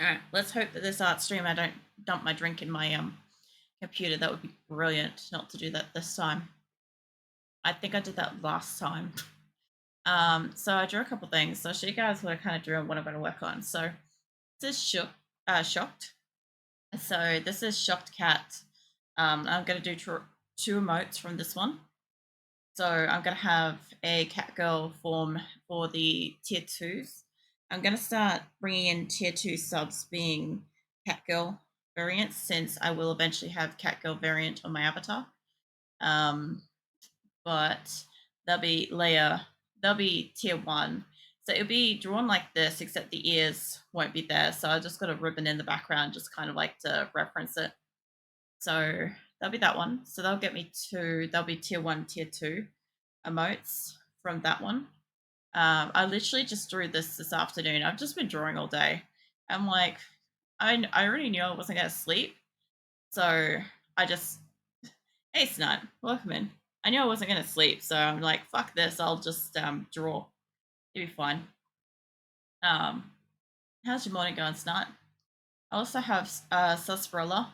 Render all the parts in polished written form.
Alright, let's hope that this art stream I don't dump my drink in my computer. That would be brilliant not to do that this time. I think I did that last time. So I drew a couple things. So I'll show you guys what I kind of drew and what I'm going to work on. So this is shocked. So this is shocked cat. I'm going to do two emotes from this one. So I'm going to have a cat girl form for the tier 2s. I'm going to start bringing in tier 2 subs being cat girl variants, since I will eventually have cat girl variant on my avatar. But they'll be tier 1. So it'll be drawn like this, except the ears won't be there. So I just got a ribbon in the background, just kind of like to reference it. So that'll be that one. So they'll get me they'll be tier 1, tier 2 emotes from that one. I literally just drew this afternoon. I've just been drawing all day. I'm like, I already knew I wasn't going to sleep. So I just, hey, Snipe, welcome in. I knew I wasn't going to sleep. So I'm like, fuck this. I'll just draw. It'll be fine. How's your morning going, Snipe? I also have sarsaparilla.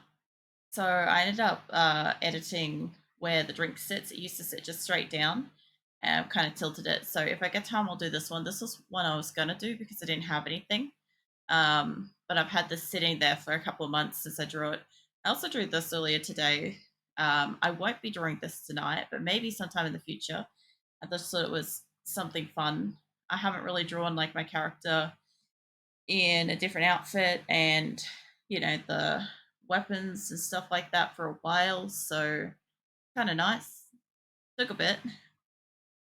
So I ended up editing where the drink sits. It used to sit just straight down, and I've kind of tilted it. So if I get time, I'll do this one. This was one I was going to do because I didn't have anything. But I've had this sitting there for a couple of months since I drew it. I also drew this earlier today. I won't be drawing this tonight, but maybe sometime in the future. I just thought it was something fun. I haven't really drawn like my character in a different outfit and, the weapons and stuff like that for a while, so kind of nice. Took a bit.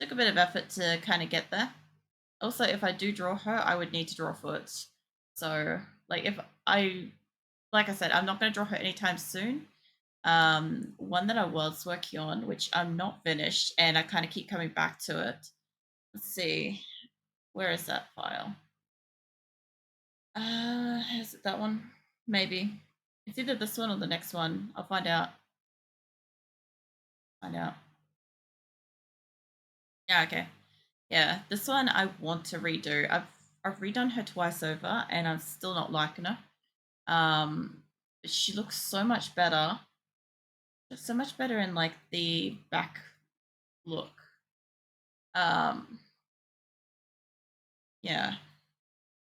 Took a bit of effort to kind of get there. Also, if I do draw her, I would need to draw foot. So, if I, like I said, I'm not going to draw her anytime soon. One that I was working on, which I'm not finished, and I kind of keep coming back to it. Let's see, where is that file? Is it that one? Maybe. It's either this one or the next one. I'll find out. Find out. Yeah, okay. Yeah, this one I want to redo. I've redone her twice over and I'm still not liking her. She looks so much better. So much better in like the back look. Um, yeah.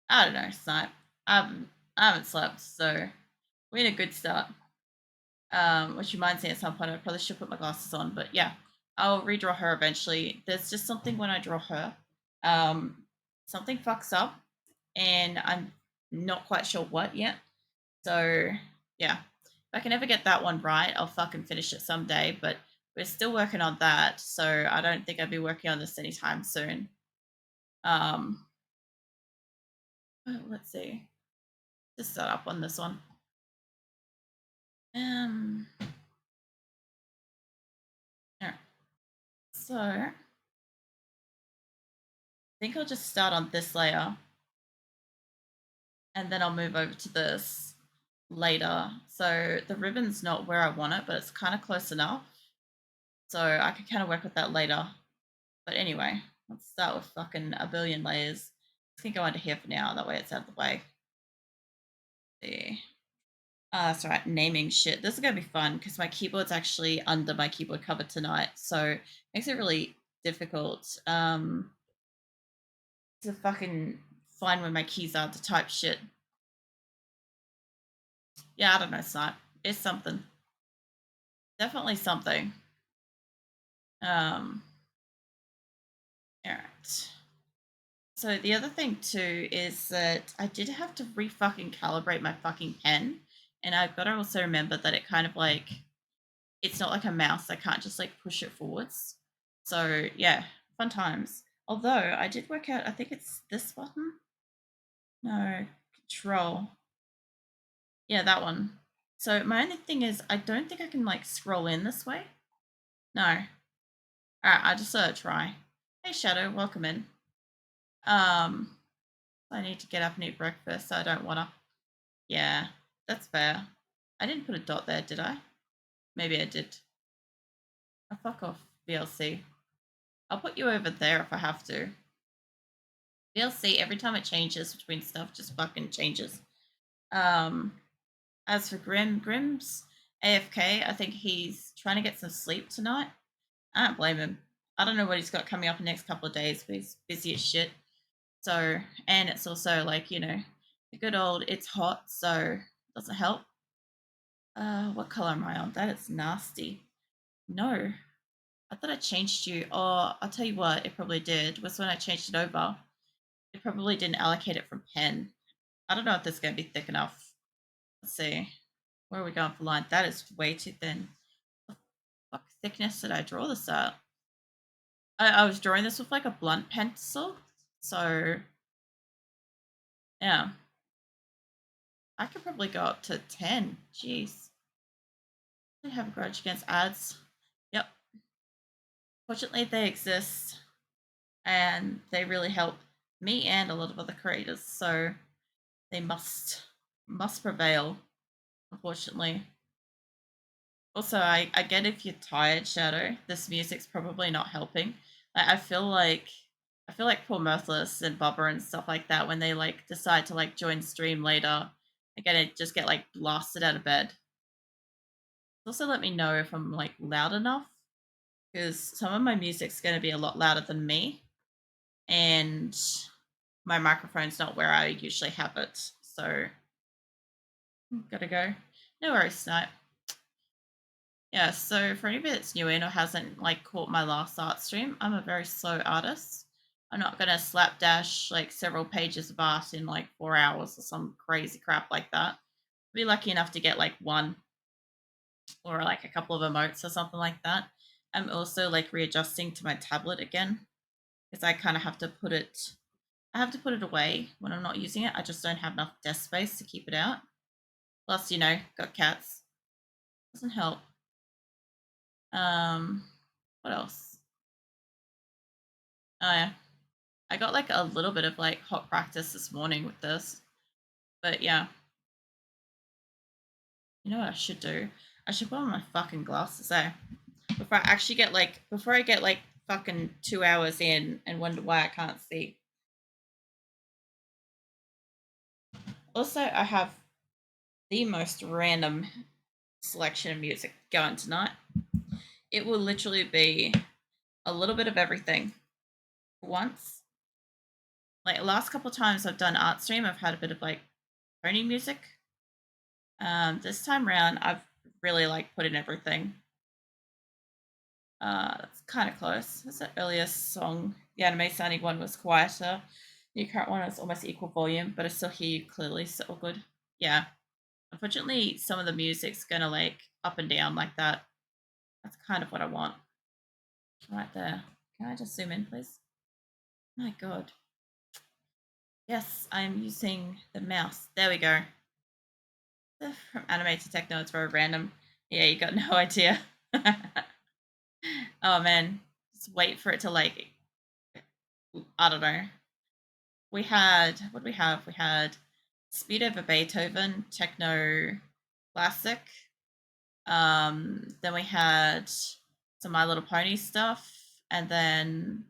I don't know, Snipe. I haven't slept, so we're in a good start. Which reminds me at some point I probably should put my glasses on, but yeah, I'll redraw her eventually. There's just something when I draw her, um, something fucks up, and I'm not quite sure what yet. So yeah, if I can ever get that one right, I'll fucking finish it someday. But we're still working on that, so I don't think I'll be working on this anytime soon. Um, let's see, just start up on this one. Um, all right. So I think I'll just start on this layer and then I'll move over to this later. So the ribbon's not where I want it, but it's kind of close enough. So I can kind of work with that later. But anyway, let's start with fucking a billion layers. It's gonna go under here for now. That way it's out of the way. See. That's right, naming shit. This is gonna be fun because my keyboard's actually under my keyboard cover tonight, so it makes it really difficult to fucking find where my keys are to type shit. Yeah, I don't know, Snipe. It's something. Definitely something. Um, all right. So the other thing too is that I did have to re-fucking calibrate my fucking pen, and I've got to also remember that it kind of like it's not like a mouse. I can't just like push it forwards. So yeah, fun times. Although I did work out, I think it's this button. No, control. Yeah, that one. So my only thing is I don't think I can like scroll in this way. No. All right, I just try. Hey Shadow, welcome in. I need to get up and eat breakfast. So I don't wanna. Yeah, that's fair. I didn't put a dot there, did I? Maybe I did. Oh, fuck off, VLC. I'll put you over there if I have to. VLC, every time it changes between stuff, just fucking changes. As for Grim's AFK. I think he's trying to get some sleep tonight. I don't blame him. I don't know what he's got coming up in the next couple of days, but he's busy as shit. So, and it's also like, the good old it's hot, so it doesn't help. What color am I on? That is nasty. No, I thought I changed you. Oh, I'll tell you what, it probably did. Was when I changed it over. It probably didn't allocate it from pen. I don't know if this is going to be thick enough. Let's see. Where are we going for line? That is way too thin. What the fuck thickness did I draw this at? I was drawing this with like a blunt pencil. So, yeah. I could probably go up to 10. Jeez. I have a grudge against ads. Yep. Fortunately, they exist and they really help me and a lot of other creators. So they must prevail, unfortunately. Also, I get if you're tired, Shadow. This music's probably not helping. I feel like poor Mirthless and Bubba and stuff like that when they like decide to like join stream later. Again, it just get like blasted out of bed. Also, let me know if I'm like loud enough because some of my music's going to be a lot louder than me, and my microphone's not where I usually have it. So, gotta go. No worries, Snipe. Yeah, so for anybody that's new in or hasn't like caught my last art stream, I'm a very slow artist. I'm not gonna slapdash like several pages of art in like 4 hours or some crazy crap like that. Be lucky enough to get like one or like a couple of emotes or something like that. I'm also like readjusting to my tablet again because I kind of have to put it. I have to put it away when I'm not using it. I just don't have enough desk space to keep it out. Plus, got cats. Doesn't help. Um, what else? Oh yeah, I got like a little bit of like hot practice this morning with this, but yeah, you know what I should do? I should put on my fucking glasses, before I get like fucking 2 hours in and wonder why I can't see. Also, I have the most random selection of music going tonight. It will literally be a little bit of everything once. Like the last couple of times I've done art stream, I've had a bit of like pony music. This time around, I've really like put in everything. That's kind of close. That's the earliest song. The anime sounding one was quieter. The current one is almost equal volume, but I still hear you clearly. So all good. Yeah. Unfortunately, some of the music's gonna like up and down like that. That's kind of what I want. Right there. Can I just zoom in, please? My God. Yes, I'm using the mouse. There we go. From anime to techno, it's very random. Yeah, you got no idea. Oh man, just wait for it to like, I don't know. What did we have? We had Speed Over Beethoven, techno classic. Then we had some My Little Pony stuff, and then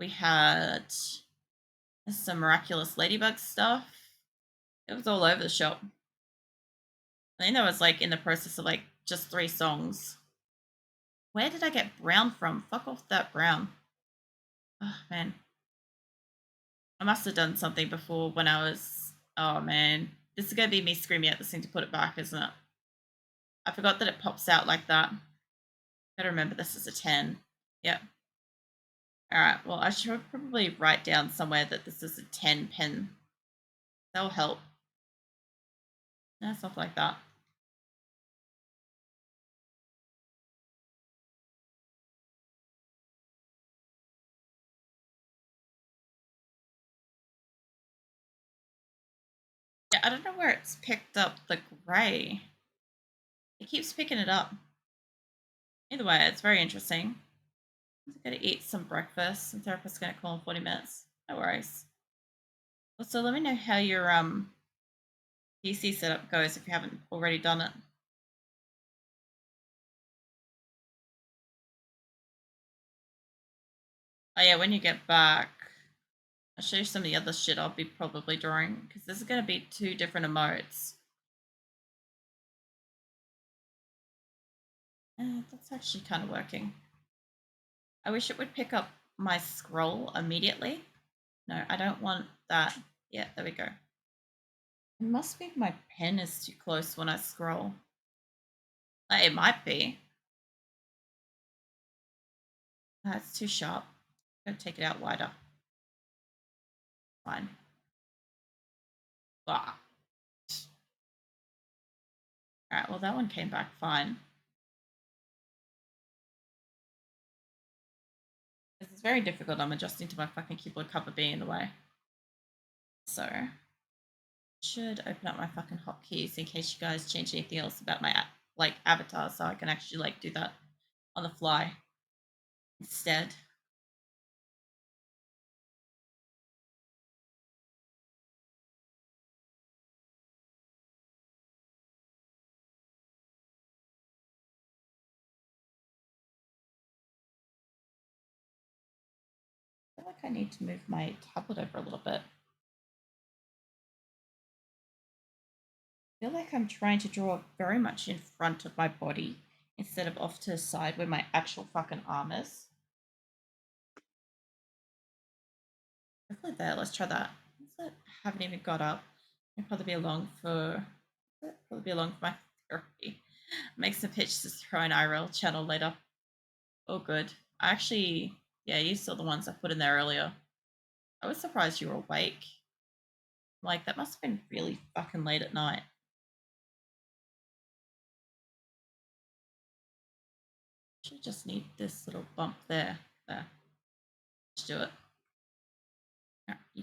we had some Miraculous Ladybug stuff. It was all over the shop. I think that was like in the process of like just 3 songs. Where did I get brown from? Fuck off that brown. Oh man. I must have done something before when I was. Oh man. This is gonna be me screaming at this thing to put it back, isn't it? I forgot that it pops out like that. Gotta remember this is a 10. Yep. Alright, well I should probably write down somewhere that this is a 10 pen. That'll help. No, stuff like that. Yeah, I don't know where it's picked up the grey. It keeps picking it up. Either way, it's very interesting. I'm gonna eat some breakfast. The therapist's gonna call in 40 minutes. No worries. So let me know how your PC setup goes if you haven't already done it. Oh yeah, when you get back. I'll show you some of the other shit I'll be probably drawing because this is going to be 2 different emotes. That's actually kind of working. I wish it would pick up my scroll immediately. No, I don't want that. Yeah, there we go. It must be my pen is too close when I scroll. It might be. That's too sharp. I'm going to take it out wider. Fine. Ah. Alright, well, that one came back fine. This is very difficult. I'm adjusting to my fucking keyboard cover being in the way. So, should open up my fucking hotkeys in case you guys change anything else about my avatar, so I can actually do that on the fly instead. I feel like I need to move my tablet over a little bit. I feel like I'm trying to draw very much in front of my body instead of off to the side where my actual fucking arm is. Hopefully there, let's try that. I haven't even got up. It'll probably be along for my therapy. Make some pitches to throw an IRL channel later. Oh good. I actually, yeah, you saw the ones I put in there earlier. I was surprised you were awake. That must have been really fucking late at night. Should just need this little bump there. There. Let's do it. You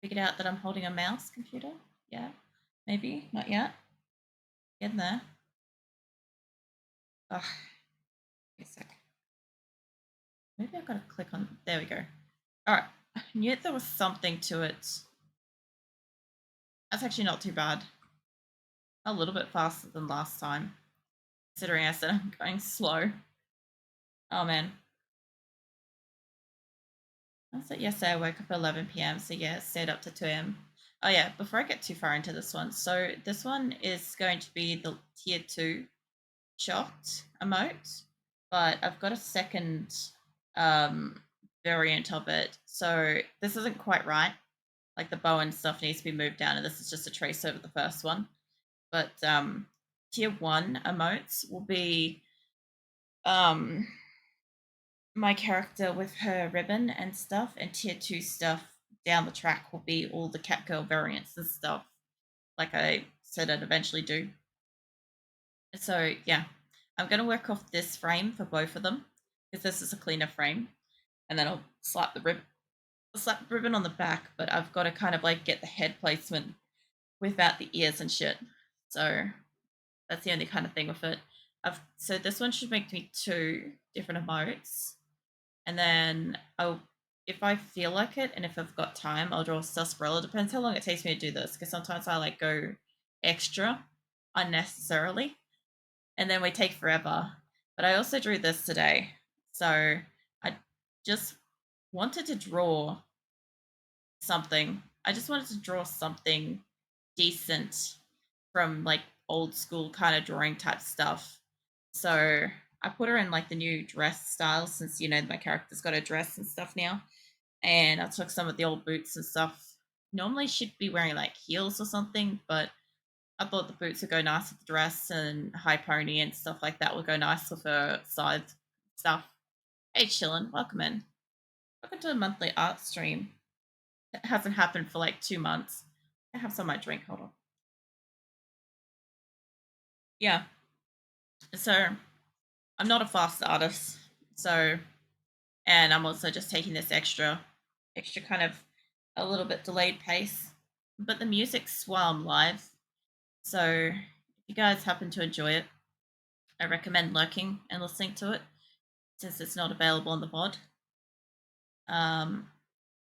figured out that I'm holding a mouse, computer? Yeah? Maybe? Not yet? Getting there. Ugh. Wait a sec. Maybe I've got to click on. There we go. Alright. I knew there was something to it. That's actually not too bad. A little bit faster than last time. Considering I said I'm going slow. Oh man. I said yesterday I woke up at 11 p.m. So yeah, stayed up to 2 a.m. Oh yeah, before I get too far into this one. So this one is going to be the tier 2 shocked emote. But I've got a second variant of it. So this isn't quite right. The bow and stuff needs to be moved down, and this is just a trace over the first one. But tier 1 emotes will be my character with her ribbon and stuff, and tier 2 stuff down the track will be all the Catgirl variants and stuff, like I said I'd eventually do. So yeah, I'm going to work off this frame for both of them because this is a cleaner frame, and then I'll slap the ribbon on the back, but I've got to kind of get the head placement without the ears and shit. So that's the only kind of thing with it. So this one should make me 2 different emotes. And then if I feel like it and if I've got time, I'll draw a sarsaparilla. Depends how long it takes me to do this, because sometimes I go extra unnecessarily, and then we take forever. But I also drew this today, so I just wanted to draw something. I just wanted to draw something decent from old school kind of drawing type stuff. So I put her in the new dress style, since my character's got a dress and stuff now. And I took some of the old boots and stuff. Normally she'd be wearing heels or something, but I thought the boots would go nice with the dress, and high pony and stuff like that would go nice with her side stuff. Hey chillin', welcome in. Welcome to the monthly art stream. It hasn't happened for 2 months. I have some of my drink, hold on. Yeah. So I'm not a fast artist. So, and I'm also just taking this extra kind of a little bit delayed pace. But the music's while I'm live. So if you guys happen to enjoy it, I recommend lurking and listening to it, since it's not available on the VOD.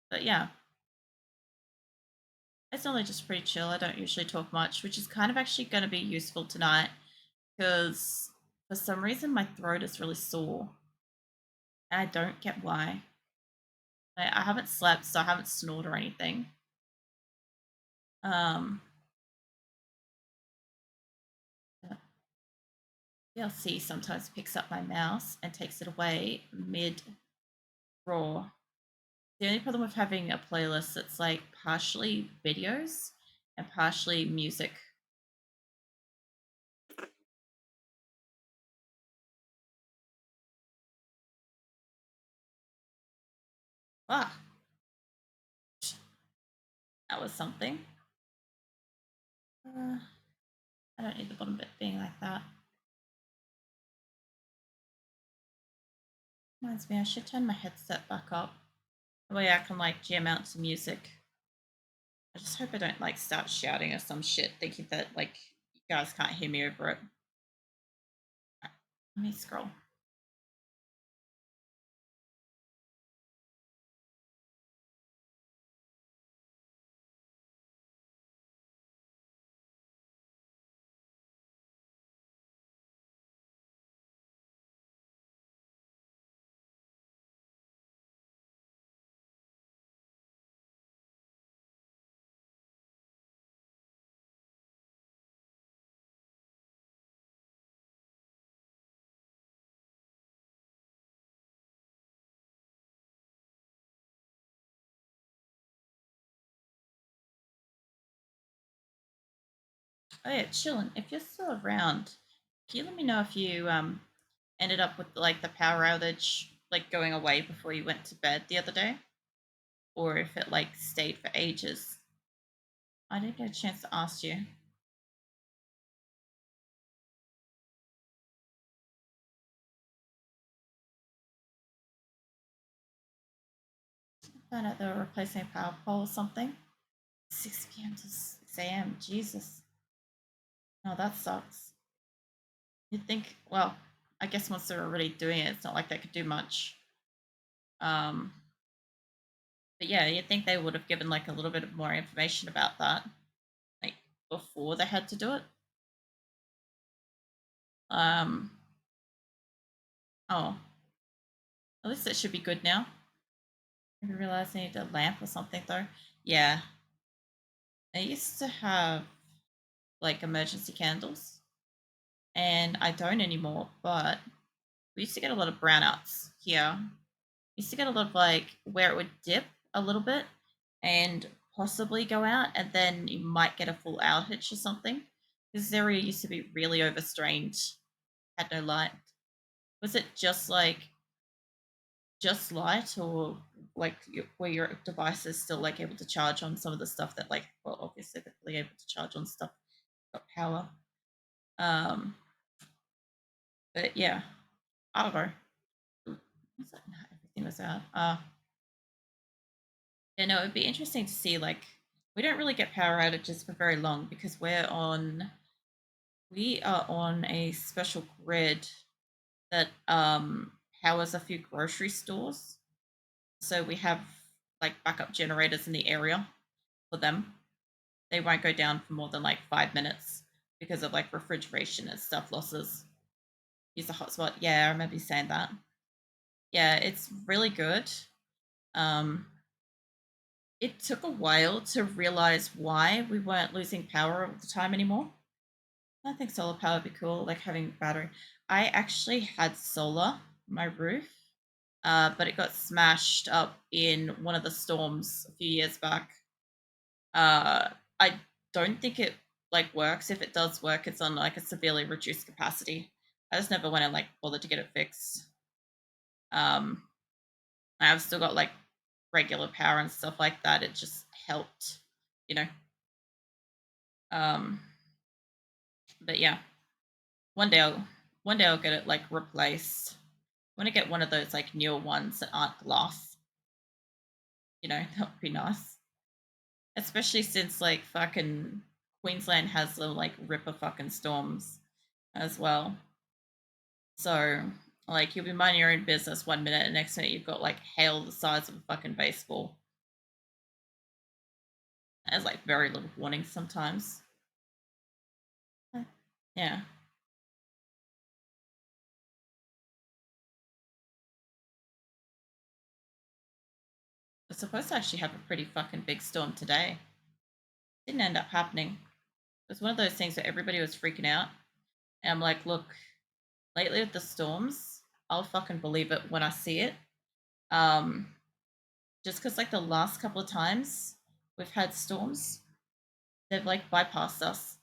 But yeah, it's only just pretty chill. I don't usually talk much, which is kind of actually going to be useful tonight, because for some reason my throat is really sore. And I don't get why. I haven't slept, so I haven't snored or anything. Um, DLC sometimes picks up my mouse and takes it away mid raw. The only problem with having a playlist that's like partially videos and partially music. Ah, that was something. I don't need the bottom bit being like that. Reminds me, I should turn my headset back up. That way I can like jam out to music. I just hope I don't like start shouting or some shit, thinking that like you guys can't hear me over it. Let me scroll. Oh yeah, chillin'. If you're still around, can you let me know if you ended up with like the power outage like going away before you went to bed the other day, or if it like stayed for ages? I didn't get a chance to ask you. Found out they were replacing a power pole or something. 6 p.m. to 6 a.m. Jesus. No, that sucks. You'd think, well, I guess once they were already doing it, it's not like they could do much. Um, but yeah, you'd think they would have given like a little bit more information about that, like before they had to do it. Um, oh, at least it should be good now. I realized I need a lamp or something though. Yeah, I used to have like emergency candles, and I don't anymore. But we used to get a lot of brownouts here. We used to get a lot of like where it would dip a little bit and possibly go out, and then you might get a full outage or something. Because this area used to be really overstrained, had no light. Was it just light, or like were your devices still like able to charge on some of the stuff that like, well, obviously they're really able to charge on stuff that got power. Um, but yeah, I don't know. Everything was out. Yeah, no, it'd be interesting to see. Like, we don't really get power outages for very long because we are on a special grid that powers a few grocery stores. So we have like backup generators in the area for them. They won't go down for more than like 5 minutes because of like refrigeration and stuff losses. Use a hotspot. Yeah, I remember you saying that. Yeah, it's really good. Um, it took a while to realize why we weren't losing power all the time anymore. I think solar power would be cool, like having battery. I actually had solar on my roof, but it got smashed up in one of the storms a few years back. I don't think it like works. If it does work, it's on like a severely reduced capacity. I just never went and like bothered to get it fixed. Um, I've still got like regular power and stuff like that. It just helped, you know. Um, but yeah, one day I'll one day I'll get it like replaced. I want to get one of those like newer ones that aren't glass. You know, that would be nice. Especially since like fucking Queensland has the like ripper fucking storms as well. So like you'll be minding your own business 1 minute, and next minute you've got like hail the size of a fucking baseball. There's like very little warning sometimes. Yeah. We're supposed to actually have a pretty fucking big storm today. Didn't end up happening. It was one of those things where everybody was freaking out. And I'm like, look, lately with the storms, I'll fucking believe it when I see it. Um, just because, like, the last couple of times we've had storms, they've, like, bypassed us.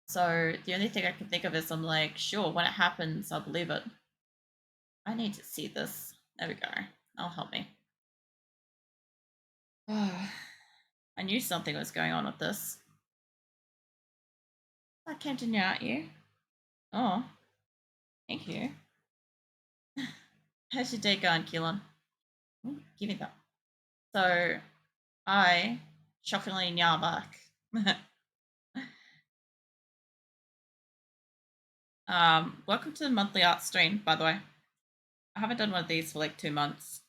So the only thing I can think of is I'm like, sure, when it happens, I'll believe it. I need to see this. There we go. That'll help me. I knew something was going on with this. I continue at you. Oh, thank you. How's your day going, Keelan? Give me that. So, I shockingly now back. Welcome to the monthly art stream, by the way. I haven't done one of these for like 2 months,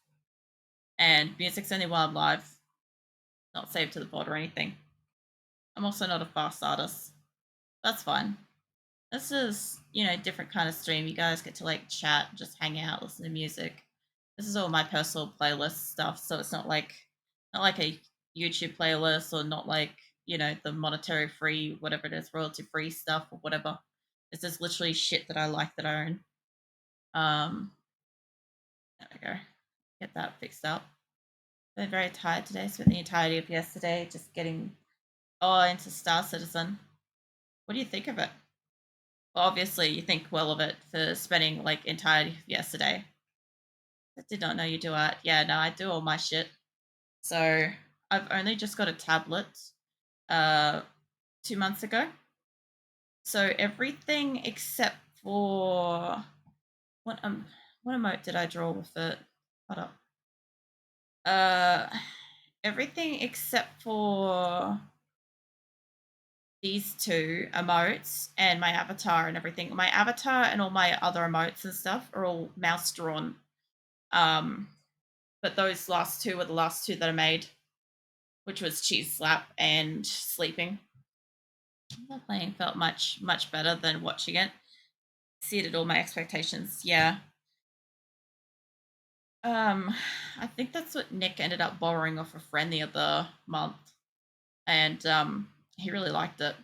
and music's only while I'm live, not saved to the board or anything. I'm also not a fast artist. That's fine. This is, different kind of stream. You guys get to like chat, just hang out, listen to music. This is all my personal playlist stuff, so it's not like a YouTube playlist, or not like, the monetary free, whatever it is, royalty free stuff or whatever. This is literally shit that I like, that I own. Um there we go. Get that fixed up. Been very tired today. Spent the entirety of yesterday just getting into Star Citizen. What do you think of it? Well, obviously, you think well of it for spending like entirety of yesterday. I did not know you do art. Yeah, no, I do all my shit. So I've only just got a tablet, uh, 2 months ago. So everything except for what emote did I draw with it? Hold up. Uh, everything except for these two emotes and my avatar and everything. My avatar and all my other emotes and stuff are all mouse drawn. Um, but those last two were the last two that I made, which was cheese slap and sleeping. The playing felt much better than watching it. Exceeded all my expectations. Yeah. Um, I think that's what Nick ended up borrowing off a friend the other month, and he really liked it.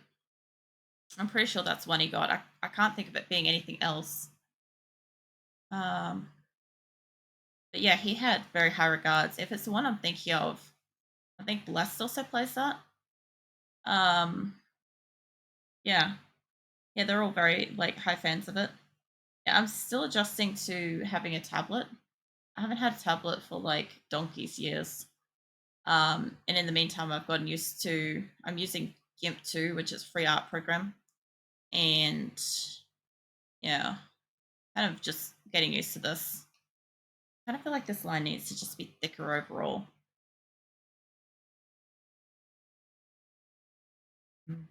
I'm pretty sure that's one he got. I can't think of it being anything else. Um, but yeah, he had very high regards. If it's the one I'm thinking of, I think Blessed also plays that. Um, yeah, yeah, they're all very like high fans of it. Yeah, I'm still adjusting to having a tablet. I haven't had a tablet for like donkey's years. And in the meantime, I've gotten used to. I'm using Gimp 2, which is a free art program, and yeah, kind of just getting used to this. I kind of feel like this line needs to just be thicker overall. Mm.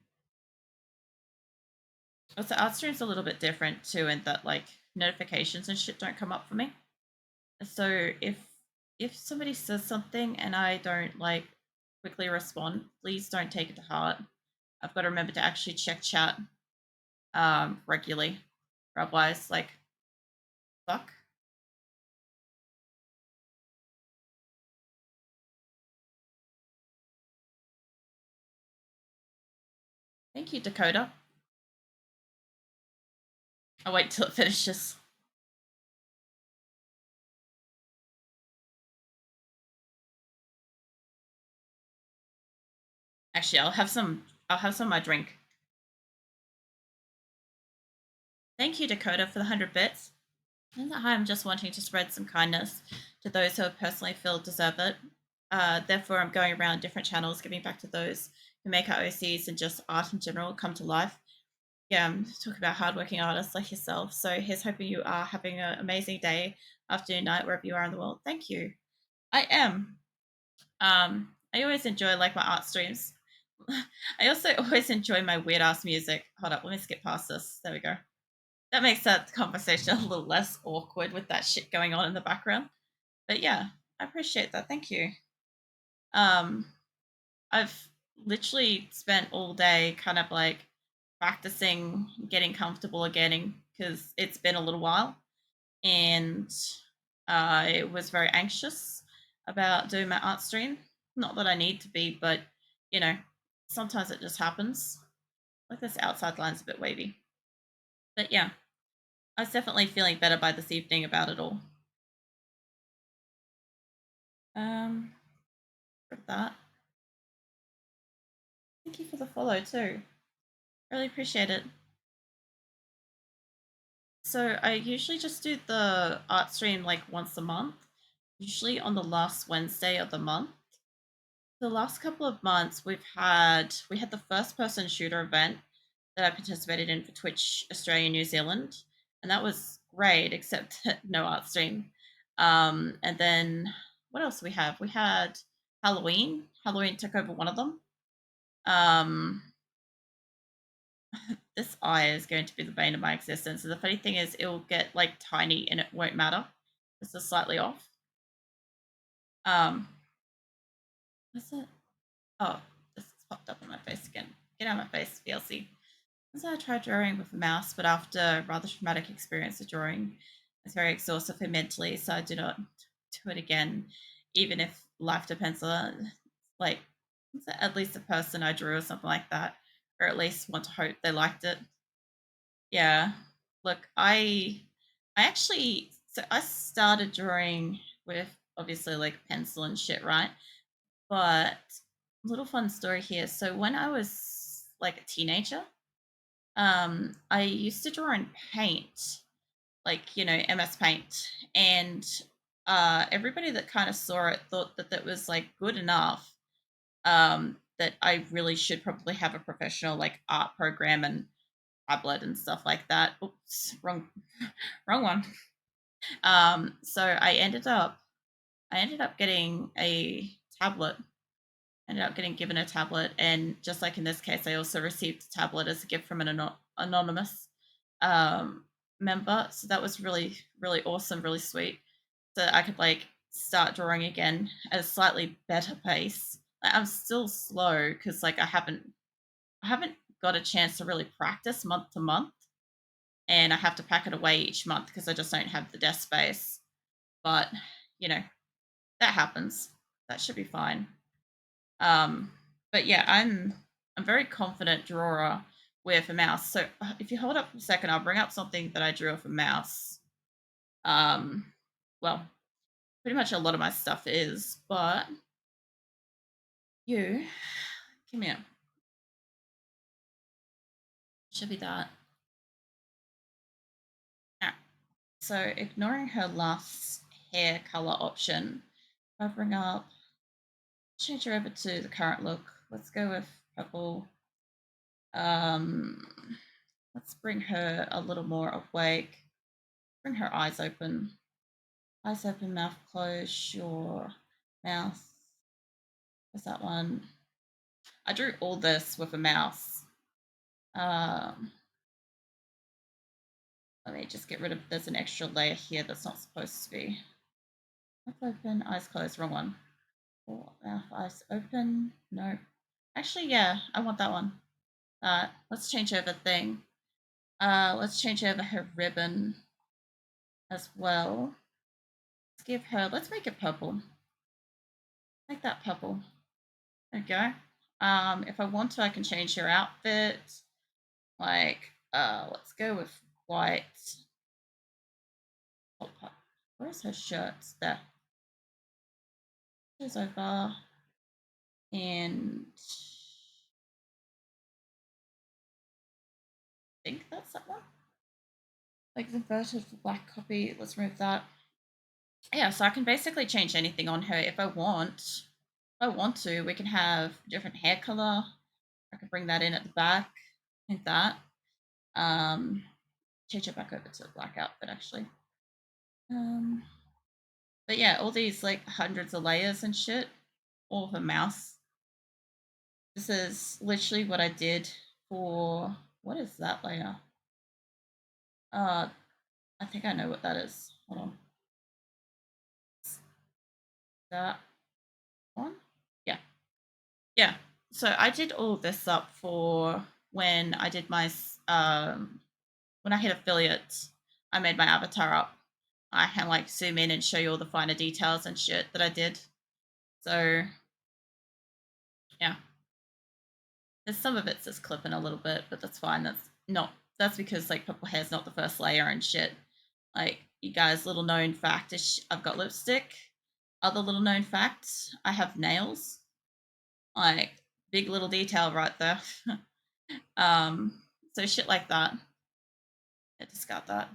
Also, Artstream's a little bit different too, in that like notifications and shit don't come up for me. So if somebody says something and I don't like quickly respond, please don't take it to heart. I've got to remember to actually check chat regularly. Otherwise, like, fuck. Thank you, Dakota. I'll wait till it finishes. Actually, I'll have some of my drink. Thank you, Dakota, for the 100 bits. And hi, I'm just wanting to spread some kindness to those who I personally feel deserve it. Therefore, I'm going around different channels, giving back to those who make our OCs and just art in general come to life. Yeah, I'm talking about hardworking artists like yourself. So here's hoping you are having an amazing day, afternoon, night, wherever you are in the world. Thank you. I am. I always enjoy like my art streams. I also always enjoy my weird ass music. Hold up, let me skip past this. There we go. That makes that conversation a little less awkward with that shit going on in the background. But yeah, I appreciate that. Thank you. Um, I've literally spent all day kind of like practicing getting comfortable again because it's been a little while, and I was very anxious. about doing my art stream. Not that I need to be, but you know, sometimes it just happens. Like this outside line's a bit wavy. But yeah, I was definitely feeling better by this evening about it all. Um, for that. Thank you for the follow too. Really appreciate it. So I usually just do the art stream like once a month, usually on the last Wednesday of the month. The last couple of months we had the first person shooter event that I participated in for Twitch Australia New Zealand, and that was great except no art stream. And then what else we have? We had Halloween. Halloween took over one of them. Um, this eye is going to be the bane of my existence. And the funny thing is, it will get like tiny and it won't matter. It's just slightly off. Um, what's it? Oh, this has popped up on my face again. Get out of my face, VLC. So I tried drawing with a mouse, but after a rather traumatic experience of drawing, it's very exhaustive and mentally, so I do not do it again, even if life depends on like at least the person I drew or something like that, or at least want to hope they liked it. Yeah. Look, I actually so I started drawing with obviously like pencil and shit, right? But little fun story here. So when I was like a teenager, I used to draw in paint, like MS Paint, and everybody that kind of saw it thought that that was like good enough. That I really should probably have a professional like art program and tablet and stuff like that. Oops, wrong one. So I ended up getting a tablet. Ended up getting given a tablet, and just like in this case, I also received a tablet as a gift from an anonymous um, member. So that was really, really awesome, really sweet. So I could like start drawing again at a slightly better pace. Like, I'm still slow because like I haven't got a chance to really practice month to month, and I have to pack it away each month because I just don't have the desk space. But you know that happens. That should be fine. Um, but yeah, I'm very confident drawer with a mouse. So if you hold up for a second, I'll bring up something that I drew with a mouse. Um, well, pretty much a lot of my stuff is, but you, come here. Should be that. Now, so ignoring her last hair color option, I'll bring up, change her over to the current look. Let's go with purple. Um, let's bring her a little more awake. Bring her eyes open. Eyes open, mouth closed. Your mouth. What's that one? I drew all this with a mouse. Um, Let me just get rid of. There's an extra layer here that's not supposed to be. Mouth open, eyes closed. Wrong one. Oh, mouth, eyes open. No. Actually, yeah, I want that one. Let's change over thing. Let's change over her ribbon as well. Let's give her. Let's make it purple. Make that purple. There we go. If I want to, I can change her outfit. Like, let's go with white. Where's her shirt? There. Goes over. And I think that's that one. Like the inverted for black copy. Let's remove that. Yeah, so I can basically change anything on her if I want. If I want to, we can have different hair color. I can bring that in at the back, like that. Um, Change it back over to a black outfit actually. Um, but yeah, all these like hundreds of layers and shit, all of a mouse. This is literally what I did for what is that layer? Uh, I think I know what that is. Hold on, that one. Yeah, yeah. So I did all this up for when I did my when I hit affiliate. I made my avatar up. I can like zoom in and show you all the finer details and shit that I did. So yeah, there's some of it's just clipping a little bit, but that's fine. That's because like purple hair's not the first layer and shit. Like you guys, little known fact is I've got lipstick. Other little known fact, I have nails. Like big little detail right there. um, so shit like that. I discard that.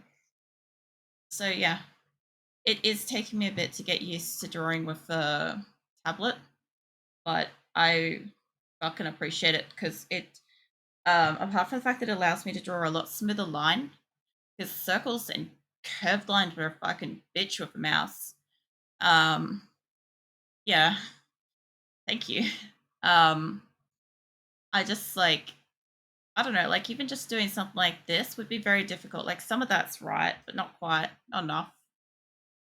So yeah, it is taking me a bit to get used to drawing with a tablet, but I fucking appreciate it because apart from the fact that it allows me to draw a lot smoother line, because circles and curved lines were a fucking bitch with a mouse. Um, yeah, thank you. Um, I just like, I don't know, like even just doing something like this would be very difficult. Like some of that's right, but not quite, not enough.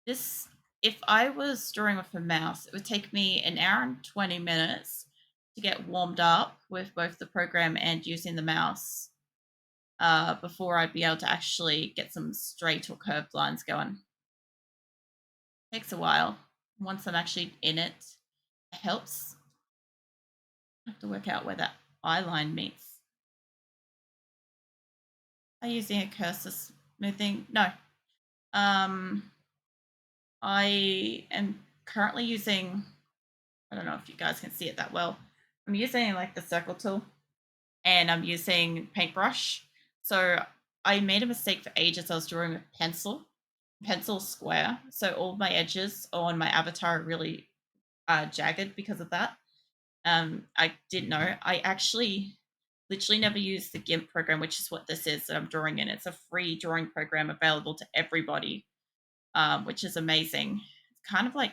This, if I was drawing with a mouse, it would take me an hour and 20 minutes to get warmed up with both the program and using the mouse before I'd be able to actually get some straight or curved lines going. Takes a while. Once I'm actually in it, it helps. I have to work out where that eye line meets. Are you using a cursor smoothing? No. Um, I am currently using, I don't know if you guys can see it that well. I'm using like the circle tool and I'm using paintbrush. So I made a mistake for ages. I was drawing with pencil square. So all my edges on my avatar are really jagged because of that. I didn't know. I actually literally never used the Gimp program, which is what this is that I'm drawing in. It's a free drawing program available to everybody, which is amazing. It's kind of like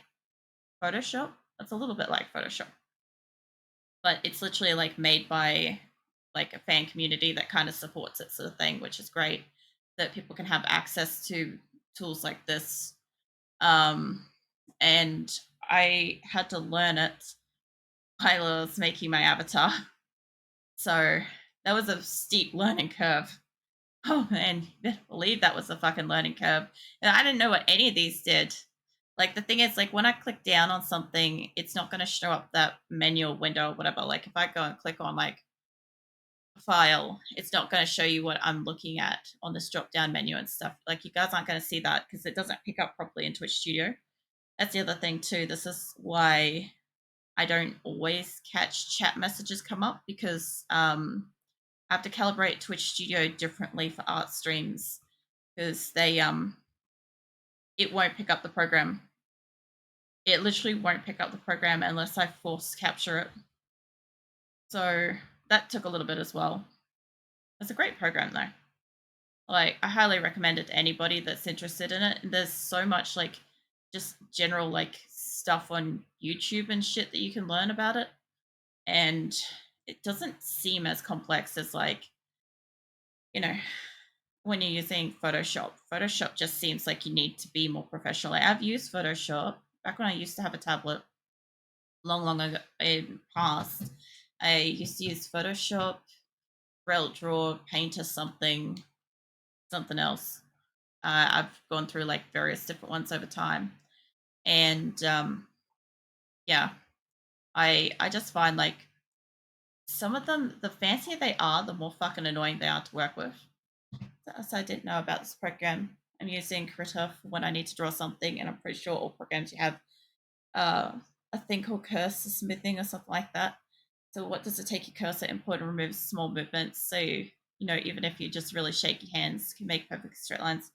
Photoshop. It's a little bit like Photoshop, but it's literally like made by like a fan community that kind of supports it, sort of thing, which is great that people can have access to tools like this. Um, and I had to learn it while I was making my avatar. So that was a steep learning curve. Oh man, you better believe that was a fucking learning curve. And I didn't know what any of these did. Like the thing is, like when I click down on something, it's not going to show up that menu or window or whatever. Like if I go and click on like file, it's not going to show you what I'm looking at on this drop down menu and stuff. Like you guys aren't going to see that because it doesn't pick up properly in Twitch Studio. That's the other thing too. This is why I don't always catch chat messages come up because I have to calibrate Twitch Studio differently for art streams because it won't pick up the program. It literally won't pick up the program unless I force capture it. So that took a little bit as well. It's a great program though. Like I highly recommend it to anybody that's interested in it. There's so much like just general like stuff on YouTube and shit that you can learn about it. And it doesn't seem as complex as like, you know, when you're using Photoshop. Photoshop just seems like you need to be more professional. Like I've used Photoshop back when I used to have a tablet long, long ago in past. I used to use Photoshop, Corel Draw, Paint or something else. I've gone through like various different ones over time, and yeah, I just find like some of them, the fancier they are, the more fucking annoying they are to work with. So I didn't know about this program. I'm using Critter for when I need to draw something, and I'm pretty sure all programs you have uh, a thing called cursor smithing or something like that. So what does it take your cursor input and remove small movements? So even if you just really shake your hands, you can make perfect straight lines.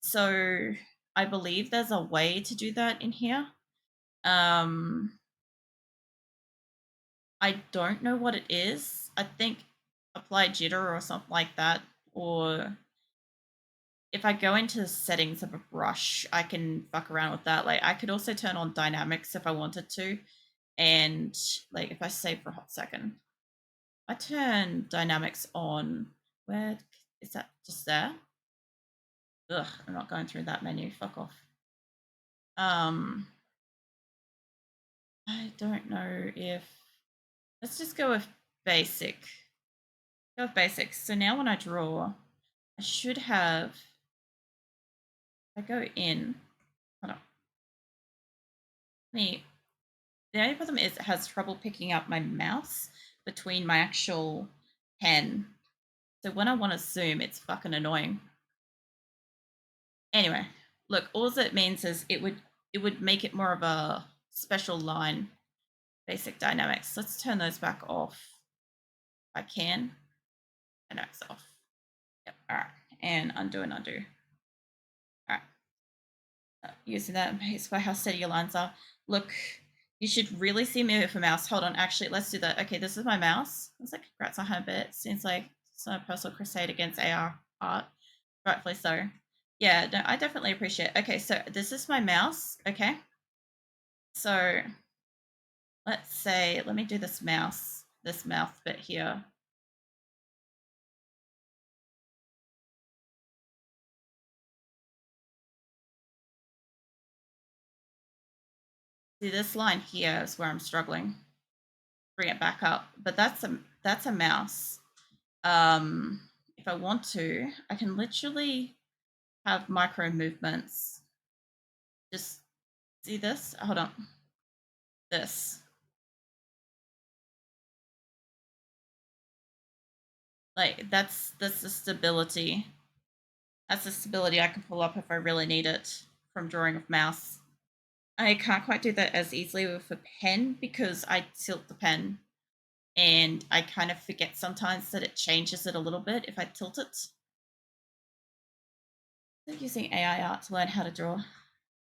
So I believe there's a way to do that in here. I don't know what it is. I think apply jitter or something like that, or if I go into settings of a brush, I can fuck around with that. Like I could also turn on dynamics if I wanted to. And like if I save for a hot second, I turn dynamics on. Where is that? Just there? Ugh, I'm not going through that menu. Fuck off. Um, I don't know if let's just go with basic. Go with basics. So now when I draw, I should have. I go in. Hold on. Let me The only problem is it has trouble picking up my mouse between my actual pen. So when I want to zoom, it's fucking annoying. Anyway, look, all it means is it would make it more of a special line. Basic dynamics. Let's turn those back off. If I can. And that's off. Yep. All right. And undo and undo. All right. Using that pace by how steady your lines are. Look, you should really see me with a mouse. Hold on. Actually, let's do that. Okay, this is my mouse. It's like, congrats on her bit. Seems like it's a personal crusade against AR art. Rightfully so. Yeah, no, I definitely appreciate it. Okay, so this is my mouse. Okay. So let's say, let me do this mouse bit here. See, this line here is where I'm struggling. Bring it back up, but that's a mouse. If I want to, I can literally have micro movements. Just see this? Hold on. This. Like that's the stability. That's the stability I can pull up if I really need it from drawing with mouse. I can't quite do that as easily with a pen because I tilt the pen and I kind of forget sometimes that it changes it a little bit if I tilt it. I'm using AI art to learn how to draw.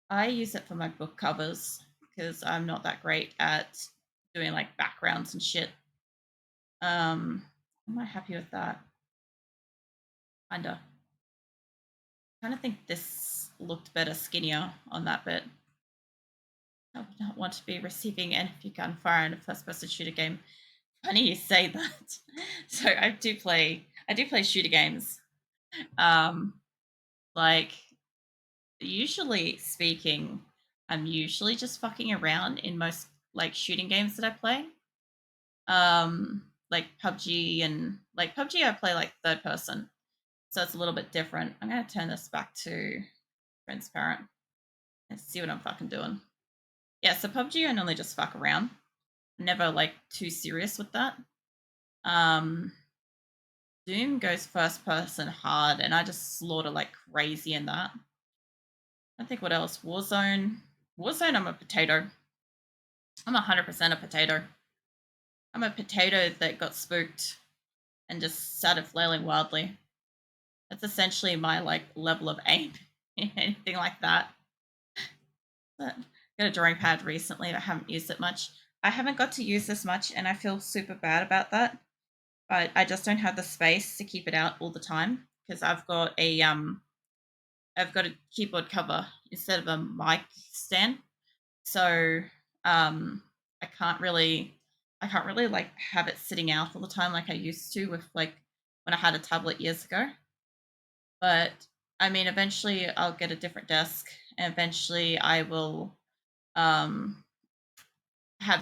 I use it for my book covers because I'm not that great at doing like backgrounds and shit. Am I happy with that? Kinda. Kind of think this looked better skinnier on that bit. I would not want to be receiving enemy gunfire in a first-person shooter game. Funny you say that. So I do play shooter games. Um, like usually speaking, I'm usually just fucking around in most like shooting games that I play. Like PUBG and like PUBG I play like third person. So it's a little bit different. I'm gonna turn this back to transparent and see what I'm fucking doing. Yeah, so PUBG I normally just fuck around. Never like too serious with that. Um Doom goes first person hard and I just slaughter like crazy in that. I think what else? Warzone. Warzone I'm a potato. I'm 100% a potato. I'm a potato that got spooked and just started flailing wildly. That's essentially my like level of aim. Anything like that. But got a drawing pad recently, but I haven't used it much. I haven't got to use this much, and I feel super bad about that. But I just don't have the space to keep it out all the time because I've got a keyboard cover instead of a mic stand. So um, I can't really, I can't really like have it sitting out all the time like I used to with like when I had a tablet years ago. But I mean, eventually I'll get a different desk, and eventually I will